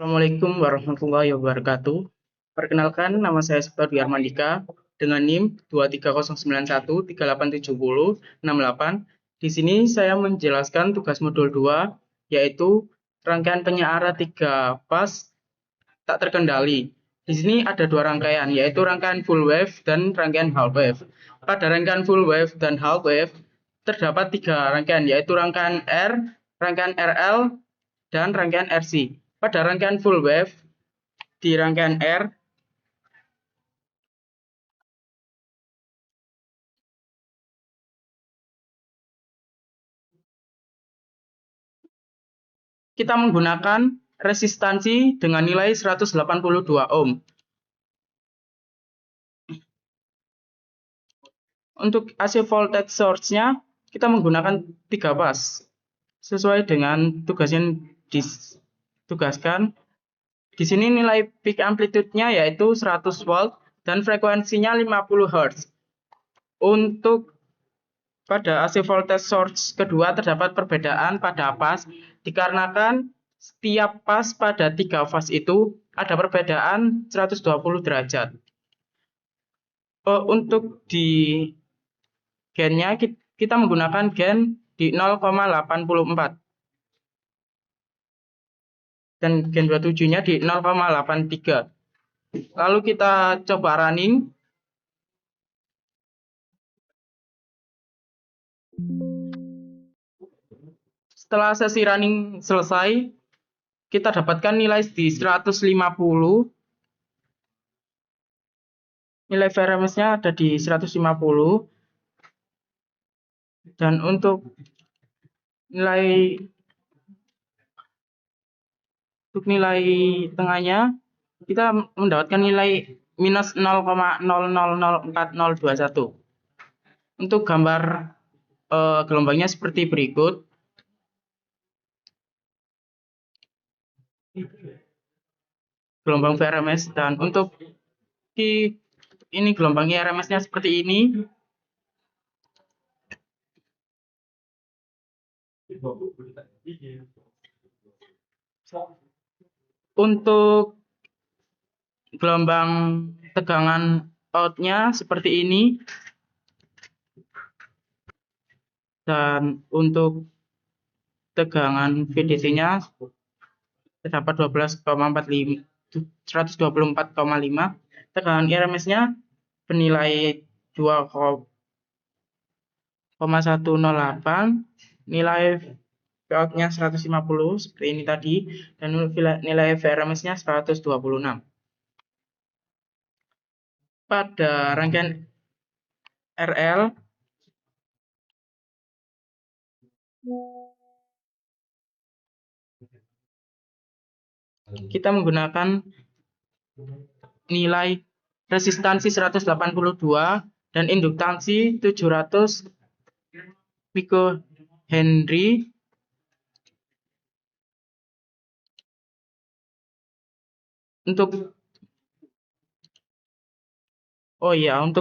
Assalamualaikum warahmatullahi wabarakatuh. Perkenalkan, nama saya Seperti Armandika dengan NIM 23013876068. Di sini saya menjelaskan tugas modul 2, yaitu rangkaian penyiar 3 pas tak terkendali. Di sini ada dua rangkaian, yaitu rangkaian full wave dan rangkaian half wave. Pada rangkaian full wave dan half wave terdapat tiga rangkaian, yaitu rangkaian R, rangkaian RL, dan rangkaian RC. Pada rangkaian full wave di rangkaian R, kita menggunakan resistansi dengan nilai 182 ohm. Untuk AC voltage source-nya kita menggunakan 3 pas sesuai dengan tugas yang ditugaskan. Di sini nilai peak amplitude-nya yaitu 100 volt dan frekuensinya 50 Hz. Untuk pada AC voltage source kedua terdapat perbedaan pada pas dikarenakan setiap pas pada 3 fase itu ada perbedaan 120 derajat. Untuk di gennya kita menggunakan gen di 0,84 dan gen 27-nya di 0,83. Lalu kita coba running. Setelah sesi running selesai, kita dapatkan nilai di 150. Nilai VRMS-nya ada di 150. Dan untuk nilai tengahnya kita mendapatkan nilai minus 0,004021. Untuk gambar gelombangnya seperti berikut. Gelombang VRMS, dan untuk ini gelombangnya RMS-nya seperti ini. Untuk gelombang tegangan outnya seperti ini, dan untuk tegangan VDC-nya terdapat 124,5. Tegangan RMS-nya bernilai 2,108, nilai Vout-nya 150 seperti ini tadi, dan nilai VRMS-nya 126. Pada rangkaian RL kita menggunakan nilai resistansi 182 dan induktansi 700 picohenry. Untuk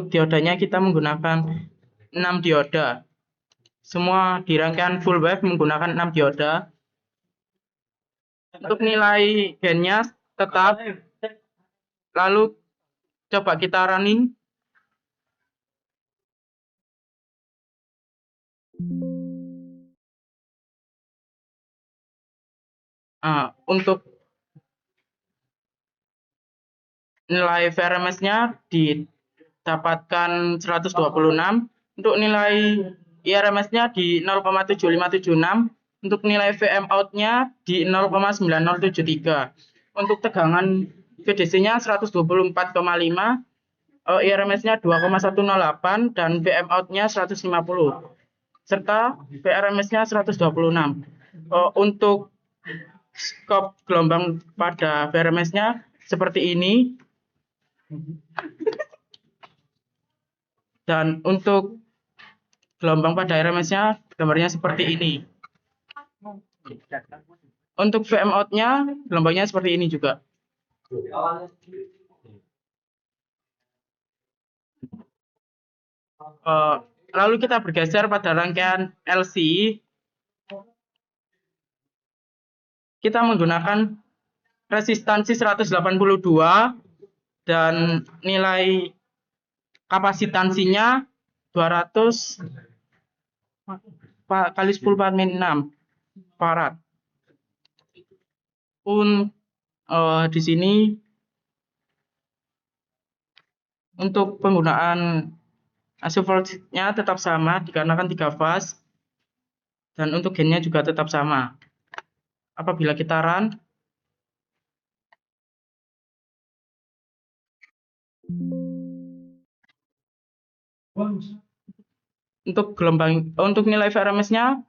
diodanya kita menggunakan 6 dioda. Semua di rangkaian full wave menggunakan 6 dioda. Untuk nilai gennya tetap. Lalu coba kita running. Untuk nilai VRMS-nya didapatkan 126. Untuk nilai IRMS-nya di 0,7576. Untuk nilai VM out-nya di 0,9073. Untuk tegangan VDC-nya 124,5. IRMS-nya 2,108 dan VM out-nya 150. Serta VRMS-nya 126. Untuk skop gelombang pada VRMS-nya seperti ini. Dan untuk gelombang pada RMS-nya gambarnya seperti ini. Untuk VM out-nya gelombangnya seperti ini juga. Lalu kita bergeser pada rangkaian LC. Kita menggunakan resistansi 182 dan nilai kapasitansinya 200 kali 10 min 6 farad. Di sini untuk penggunaan AC voltage-nya tetap sama dikarenakan 3 fase, dan untuk gain-nya juga tetap sama. Apabila kita run, untuk nilai VRMS-nya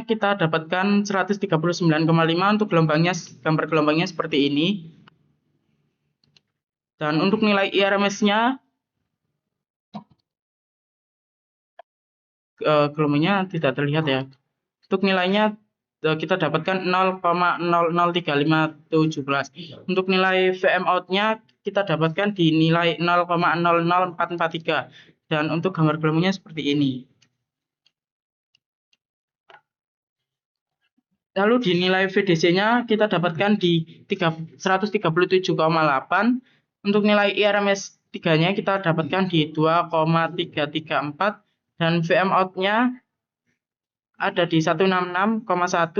kita dapatkan 139,5 untuk gambar gelombangnya seperti ini. Dan untuk nilai IRMS-nya gelombangnya tidak terlihat ya. Untuk nilainya kita dapatkan 0,003517. Untuk nilai VM out-nya kita dapatkan di nilai 0,00443. Dan untuk gambar gelombangnya seperti ini. Lalu di nilai VDC-nya kita dapatkan di 137,8. Untuk nilai IRMS 3-nya kita dapatkan di 2,334 dan VM out-nya ada di 166,1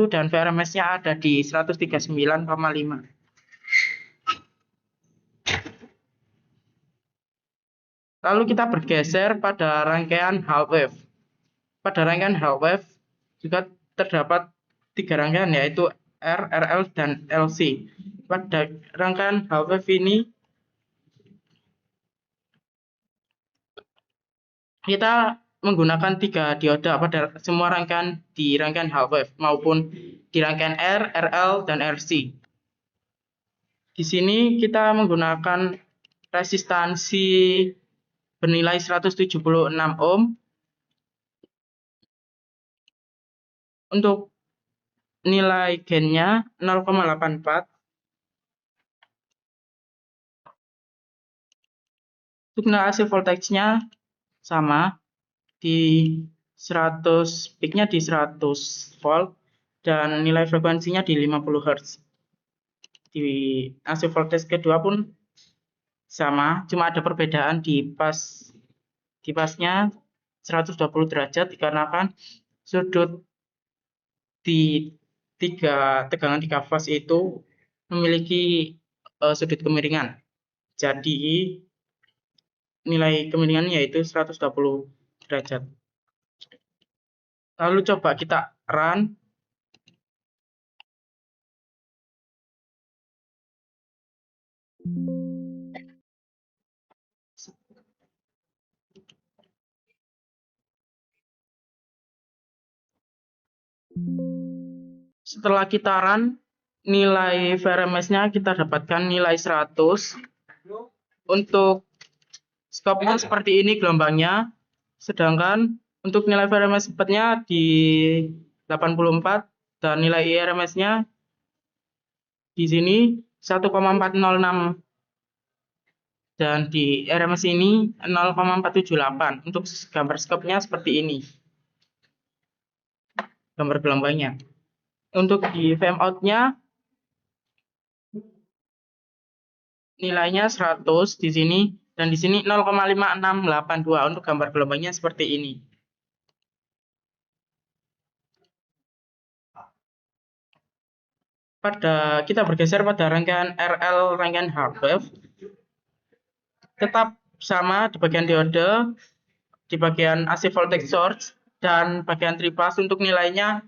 dan VRMS-nya ada di 139,5. Lalu kita bergeser pada rangkaian half wave. Pada rangkaian half wave juga terdapat 3 rangkaian, yaitu R, RL, dan LC. Pada rangkaian half wave ini kita menggunakan 3 dioda pada semua rangkaian di rangkaian half wave maupun di rangkaian R, RL, dan RC. Di sini kita menggunakan resistansi bernilai 176 ohm. Untuk nilai gain-nya 0,84. Untuk nilai AC voltage-nya sama di 100, peak-nya di 100 volt dan nilai frekuensinya di 50 Hz. Di AC voltage kedua pun sama, cuma ada perbedaan di pasnya 120 derajat dikarenakan sudut di tegangan 3 fase itu memiliki sudut kemiringan. Jadi nilai kemiringan yaitu 120 derajat. Lalu coba kita run. Setelah kita run, nilai VRMS-nya kita dapatkan nilai 100. Untuk scope-nya seperti ini gelombangnya. Sedangkan untuk nilai VRMS 4-nya di 84 dan nilai IRMS-nya di sini 1,406 dan di RMS ini 0,478. Untuk gambar scope-nya seperti ini. Gambar gelombangnya. Untuk di VM out-nya nilainya 100 di sini dan di sini 0,5682. Untuk gambar gelombangnya seperti ini. Kita bergeser pada rangkaian RL, rangkaian half wave. Tetap sama di bagian diode, di bagian AC voltage source, dan bagian tripas. Untuk nilainya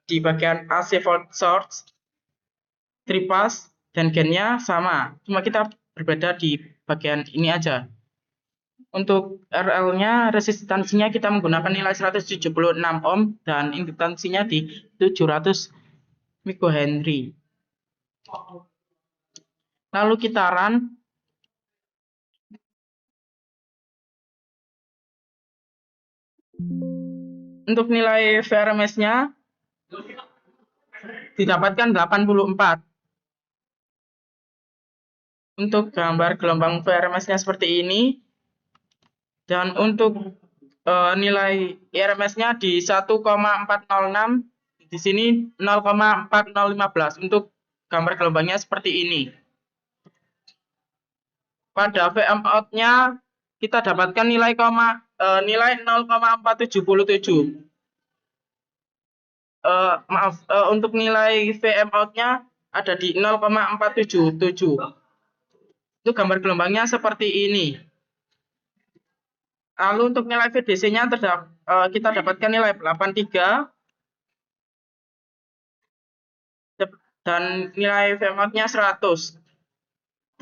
di bagian AC voltage source, tripas, dan gain-nya sama. Cuma kita berbeda di bagian ini aja. Untuk RL-nya, resistansinya kita menggunakan nilai 176 ohm dan induksinya di 700 microhenry. Lalu kita run. Untuk nilai VRMS-nya didapatkan 84. Untuk gambar gelombang VRMS-nya seperti ini. Dan untuk nilai IRMS-nya di 1,406, di sini 0,4015. Untuk gambar gelombangnya seperti ini. Pada VM out-nya kita dapatkan nilai 0,477. Maaf, untuk nilai VM out-nya ada di 0,477. Itu gambar gelombangnya seperti ini. Lalu untuk nilai VDC-nya kita dapatkan nilai 83 dan nilai VM out-nya 100.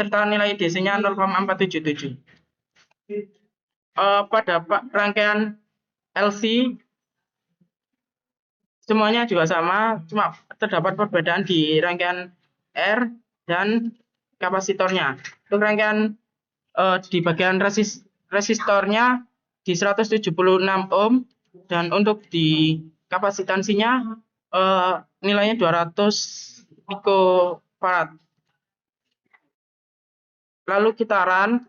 Serta nilai DC-nya 0,477. Pada rangkaian LC semuanya juga sama, cuma terdapat perbedaan di rangkaian R dan kapasitornya. Untuk rangkaian di bagian resistornya di 176 ohm dan untuk di kapasitansinya nilainya 200 picofarad. Lalu kitaran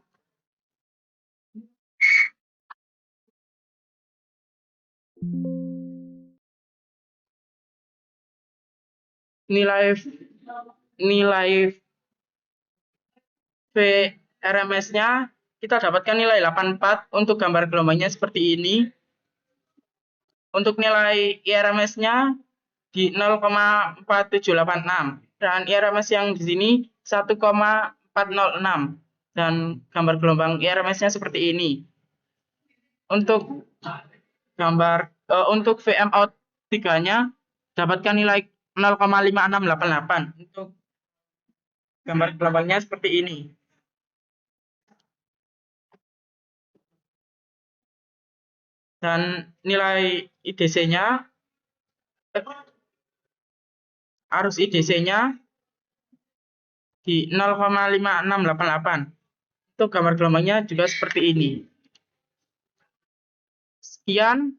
nilai VRMS-nya kita dapatkan nilai 84. Untuk gambar gelombangnya seperti ini. Untuk nilai IRMS-nya di 0,4786 dan IRMS yang di sini 1,406 dan gambar gelombang IRMS-nya seperti ini. Untuk untuk VM out 3-nya dapatkan nilai 0,5688. Untuk gambar gelombangnya seperti ini. Dan nilai IDC-nya arus IDC-nya di 0,5688. Untuk gambar gelombangnya juga seperti ini. Sekian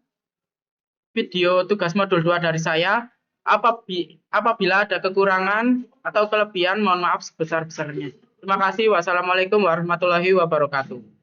video tugas modul 2 dari saya. Apabila ada kekurangan atau kelebihan, mohon maaf sebesar-besarnya. Terima kasih. Wassalamualaikum warahmatullahi wabarakatuh.